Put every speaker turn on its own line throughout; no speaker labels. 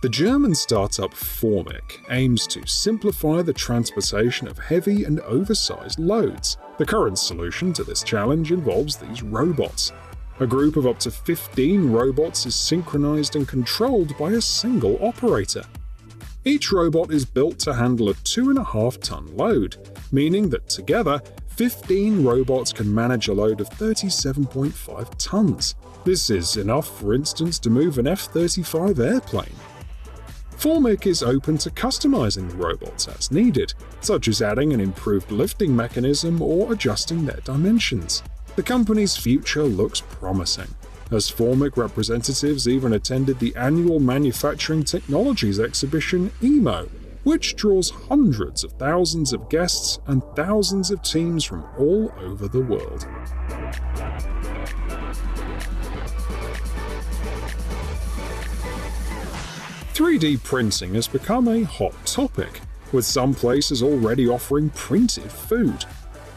The German startup FORMIC aims to simplify the transportation of heavy and oversized loads. The current solution to this challenge involves these robots. A group of up to 15 robots is synchronized and controlled by a single operator. Each robot is built to handle a 2.5-ton load, meaning that together, 15 robots can manage a load of 37.5 tons. This is enough, for instance, to move an F-35 airplane. FORMIC is open to customizing the robots as needed, such as adding an improved lifting mechanism or adjusting their dimensions. The company's future looks promising, as FORMIC representatives even attended the annual Manufacturing Technologies exhibition EMO, which draws hundreds of thousands of guests and thousands of teams from all over the world. "3D printing has become a hot topic, with some places already offering printed food.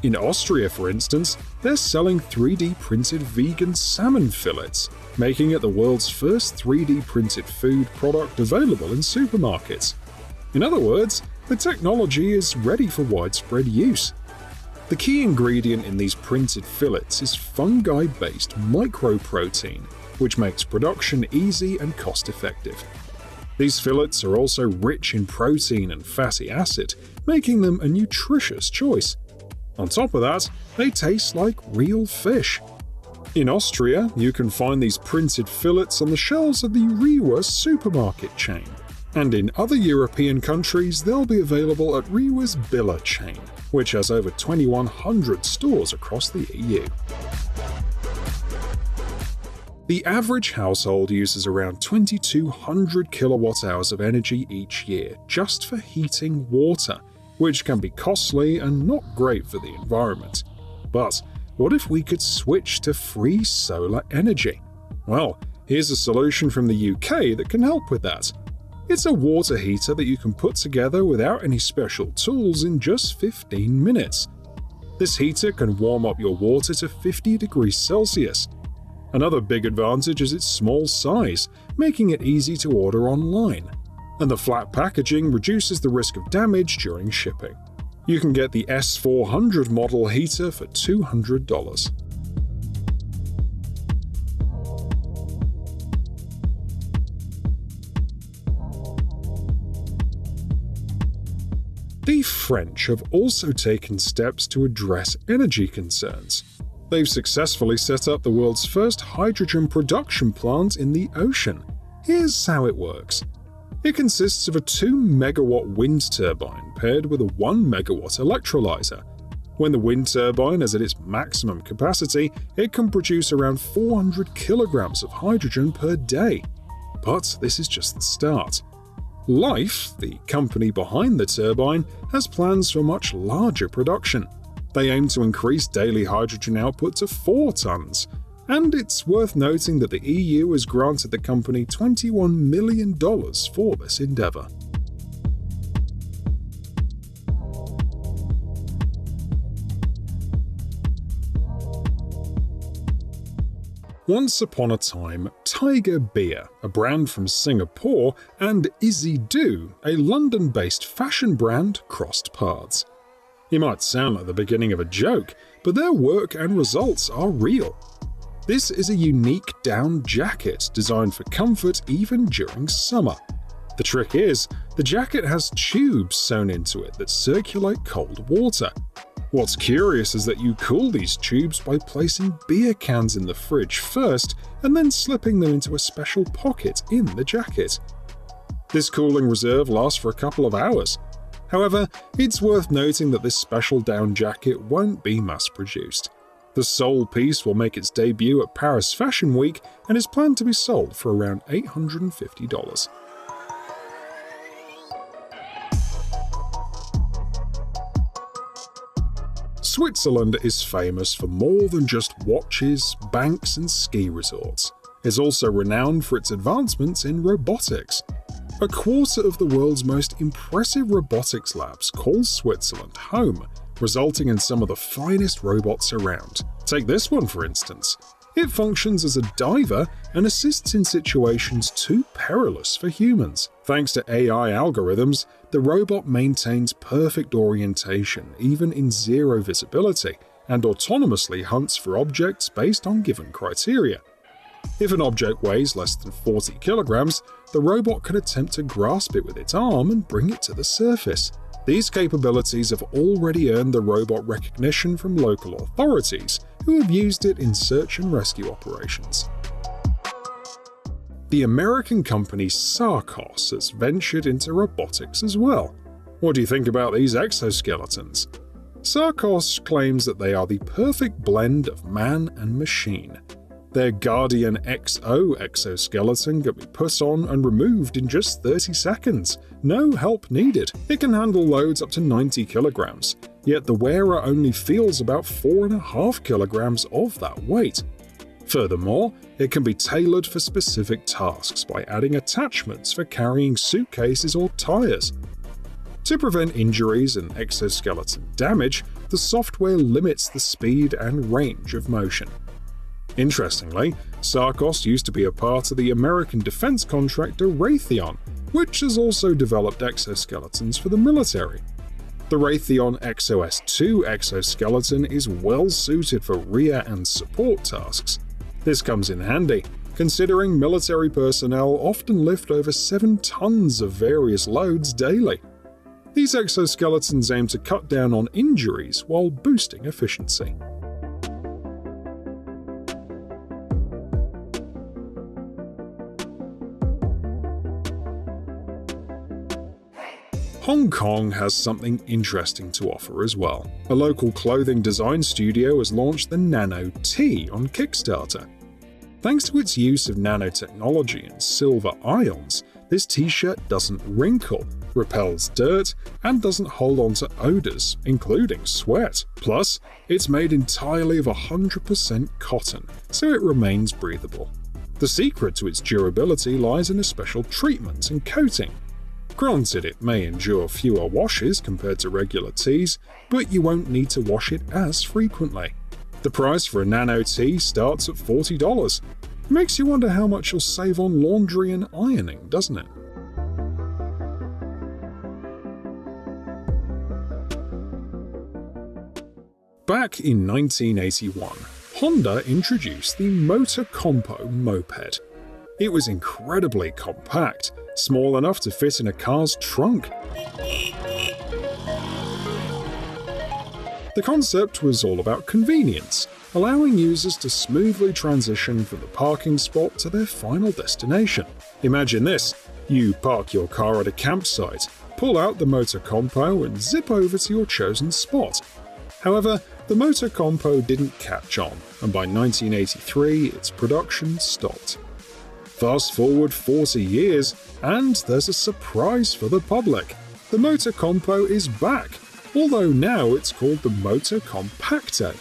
In Austria, for instance, they're selling 3D printed vegan salmon fillets, making it the world's first 3D printed food product available in supermarkets. In other words, the technology is ready for widespread use. The key ingredient in these printed fillets is fungi-based microprotein, which makes production easy and cost-effective. These fillets are also rich in protein and fatty acid, making them a nutritious choice. On top of that, they taste like real fish. In Austria, you can find these printed fillets on the shelves of the Rewe supermarket chain. And in other European countries, they'll be available at Rewe's Billa chain, which has over 2,100 stores across the EU. The average household uses around 2,200 kilowatt-hours of energy each year just for heating water, which can be costly and not great for the environment. But what if we could switch to free solar energy? Well, here's a solution from the UK that can help with that. It's a water heater that you can put together without any special tools in just 15 minutes. This heater can warm up your water to 50 degrees Celsius. Another big advantage is its small size, making it easy to order online. And the flat packaging reduces the risk of damage during shipping. You can get the S400 model heater for $200. The French have also taken steps to address energy concerns. They've successfully set up the world's first hydrogen production plant in the ocean. Here's how it works. It consists of a 2-megawatt wind turbine paired with a 1-megawatt electrolyzer. When the wind turbine is at its maximum capacity, it can produce around 400 kilograms of hydrogen per day. But this is just the start. Sealhyfe, the company behind the turbine, has plans for much larger production. They aim to increase daily hydrogen output to 4 tons. And it's worth noting that the EU has granted the company $21 million for this endeavor. Once upon a time, Tiger Beer, a brand from Singapore, and Izzy Do, a London-based fashion brand, crossed paths. It might sound like the beginning of a joke, but their work and results are real. This is a unique down jacket designed for comfort even during summer. The trick is, the jacket has tubes sewn into it that circulate cold water. What's curious is that you cool these tubes by placing beer cans in the fridge first and then slipping them into a special pocket in the jacket. This cooling reserve lasts for a couple of hours. However, it's worth noting that this special down jacket won't be mass-produced. The sole piece will make its debut at Paris Fashion Week and is planned to be sold for around $850. Switzerland is famous for more than just watches, banks, and ski resorts. It's also renowned for its advancements in robotics. A quarter of the world's most impressive robotics labs call Switzerland home, resulting in some of the finest robots around. Take this one for instance. It functions as a diver and assists in situations too perilous for humans. Thanks to AI algorithms, the robot maintains perfect orientation even in zero visibility, and autonomously hunts for objects based on given criteria. If an object weighs less than 40 kilograms, the robot can attempt to grasp it with its arm and bring it to the surface. These capabilities have already earned the robot recognition from local authorities, who have used it in search and rescue operations. The American company Sarcos has ventured into robotics as well. What do you think about these exoskeletons? Sarcos claims that they are the perfect blend of man and machine. Their Guardian XO exoskeleton can be put on and removed in just 30 seconds. No help needed. It can handle loads up to 90 kilograms, yet the wearer only feels about 4.5 kilograms of that weight. Furthermore, it can be tailored for specific tasks by adding attachments for carrying suitcases or tires. To prevent injuries and exoskeleton damage, the software limits the speed and range of motion. Interestingly, Sarcos used to be a part of the American defense contractor Raytheon, which has also developed exoskeletons for the military. The Raytheon XOS 2 exoskeleton is well suited for rear and support tasks. This comes in handy, considering military personnel often lift over 7 tons of various loads daily. These exoskeletons aim to cut down on injuries while boosting efficiency. Hong Kong has something interesting to offer as well. A local clothing design studio has launched the Nano T on Kickstarter. Thanks to its use of nanotechnology and silver ions, this t-shirt doesn't wrinkle, repels dirt, and doesn't hold on to odors, including sweat. Plus, it's made entirely of 100% cotton, so it remains breathable. The secret to its durability lies in a special treatment and coating. Granted, it may endure fewer washes compared to regular tees, but you won't need to wash it as frequently. The price for a Nano T starts at $40. Makes you wonder how much you'll save on laundry and ironing, doesn't it? Back in 1981, Honda introduced the Motocompacto moped. It was incredibly compact, small enough to fit in a car's trunk. The concept was all about convenience, allowing users to smoothly transition from the parking spot to their final destination. Imagine this: you park your car at a campsite, pull out the Motocompacto and zip over to your chosen spot. However, the Motocompacto didn't catch on, and by 1983 its production stopped. Fast forward 40 years, and there's a surprise for the public. The Motocompacto is back, although now it's called the Motocompacto.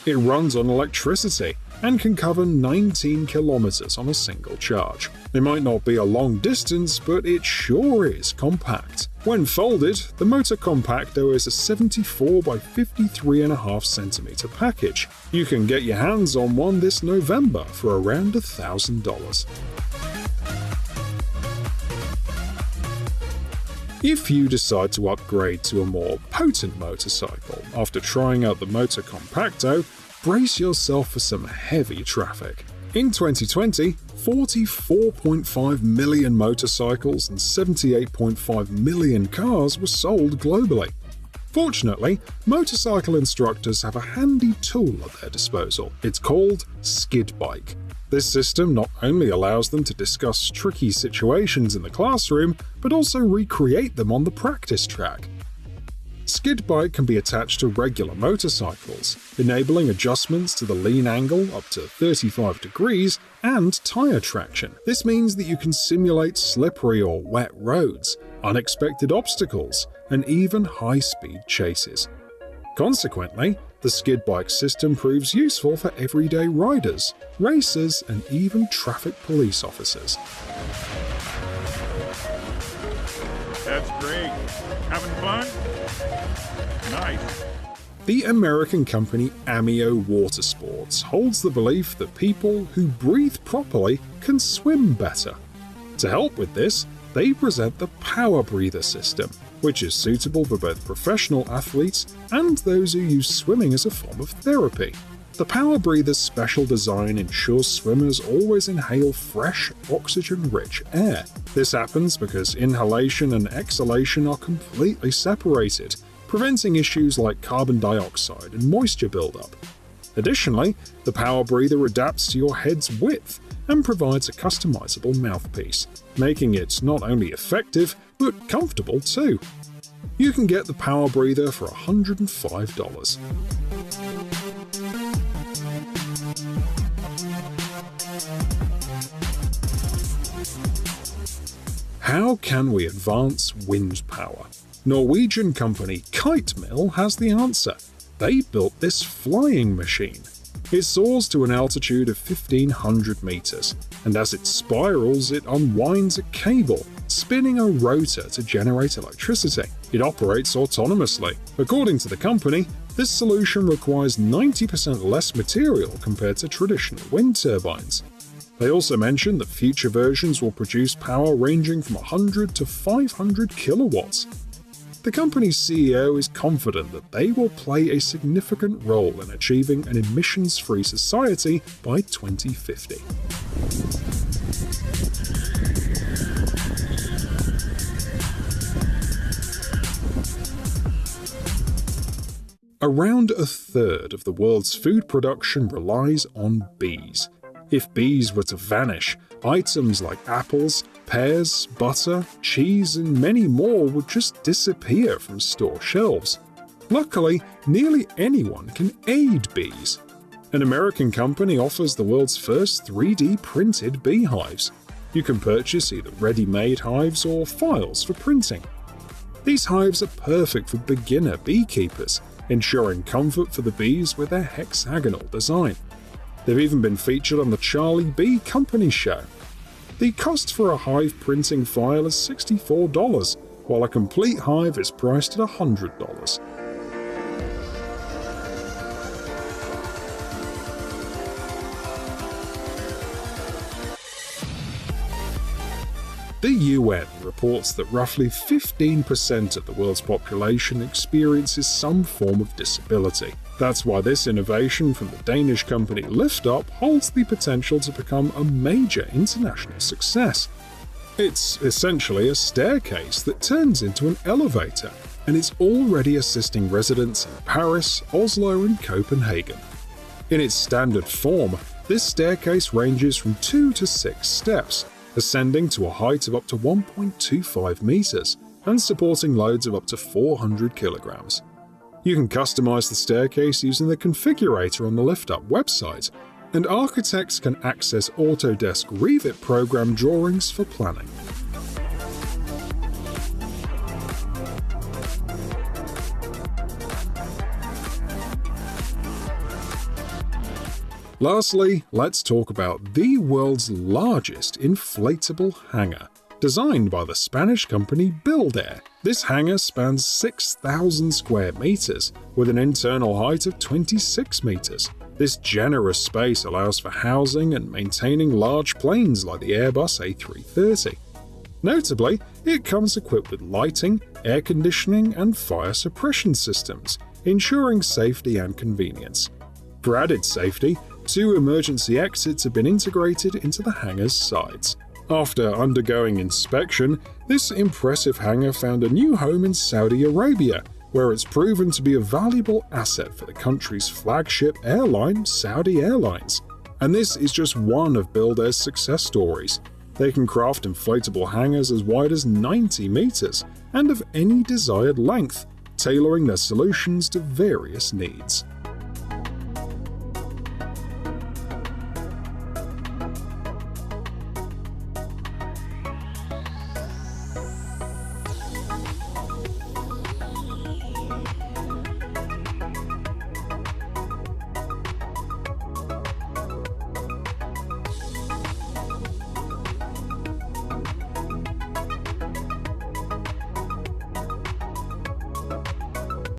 It runs on electricity and can cover 19 kilometers on a single charge. It might not be a long distance, but it sure is compact. When folded, the Motocompacto is a 74 by 53.5 centimeter package. You can get your hands on one this November for around $1,000. If you decide to upgrade to a more potent motorcycle after trying out the Motocompacto, brace yourself for some heavy traffic. In 2020, 44.5 million motorcycles and 78.5 million cars were sold globally. Fortunately, motorcycle instructors have a handy tool at their disposal. It's called Skidbike. This system not only allows them to discuss tricky situations in the classroom, but also recreate them on the practice track. Skidbike can be attached to regular motorcycles, enabling adjustments to the lean angle up to 35 degrees and tire traction. This means that you can simulate slippery or wet roads, unexpected obstacles, and even high-speed chases. Consequently, the Skidbike system proves useful for everyday riders, racers, and even traffic police officers.
That's great. Having fun? Nice.
The American company Amio Watersports holds the belief that people who breathe properly can swim better. To help with this, they present the Powerbreather system, which is suitable for both professional athletes and those who use swimming as a form of therapy. The Powerbreather's special design ensures swimmers always inhale fresh, oxygen-rich air. This happens because inhalation and exhalation are completely separated, preventing issues like carbon dioxide and moisture buildup. Additionally, the Powerbreather adapts to your head's width and provides a customizable mouthpiece, making it not only effective, but comfortable too. You can get the Powerbreather for $105. How can we advance wind power? Norwegian company Kitemill has the answer. They built this flying machine. It soars to an altitude of 1,500 meters, and as it spirals, it unwinds a cable, spinning a rotor to generate electricity. It operates autonomously. According to the company, this solution requires 90% less material compared to traditional wind turbines. They also mentioned that future versions will produce power ranging from 100 to 500 kilowatts. The company's CEO is confident that they will play a significant role in achieving an emissions-free society by 2050. Around a third of the world's food production relies on bees. If bees were to vanish, items like apples, pears, butter, cheese, and many more would just disappear from store shelves. Luckily, nearly anyone can aid bees. An American company offers the world's first 3D printed beehives. You can purchase either ready-made hives or files for printing. These hives are perfect for beginner beekeepers, ensuring comfort for the bees with their hexagonal design. They've even been featured on the Charlie Bee Company show. The cost for a hive printing file is $64, while a complete hive is priced at $100. The UN reports that roughly 15% of the world's population experiences some form of disability. That's why this innovation from the Danish company LiftUp holds the potential to become a major international success. It's essentially a staircase that turns into an elevator, and it's already assisting residents in Paris, Oslo, and Copenhagen. In its standard form, this staircase ranges from 2 to 6 steps, ascending to a height of up to 1.25 meters and supporting loads of up to 400 kilograms. You can customize the staircase using the configurator on the LiftUp website, and architects can access Autodesk Revit program drawings for planning. Lastly, let's talk about the world's largest inflatable hangar, designed by the Spanish company Buildair. This hangar spans 6,000 square meters, with an internal height of 26 meters. This generous space allows for housing and maintaining large planes like the Airbus A330. Notably, it comes equipped with lighting, air conditioning, and fire suppression systems, ensuring safety and convenience. For added safety, 2 emergency exits have been integrated into the hangar's sides. After undergoing inspection, this impressive hangar found a new home in Saudi Arabia, where it's proven to be a valuable asset for the country's flagship airline, Saudi Airlines. And this is just one of Buildair's success stories. They can craft inflatable hangars as wide as 90 meters and of any desired length, tailoring their solutions to various needs.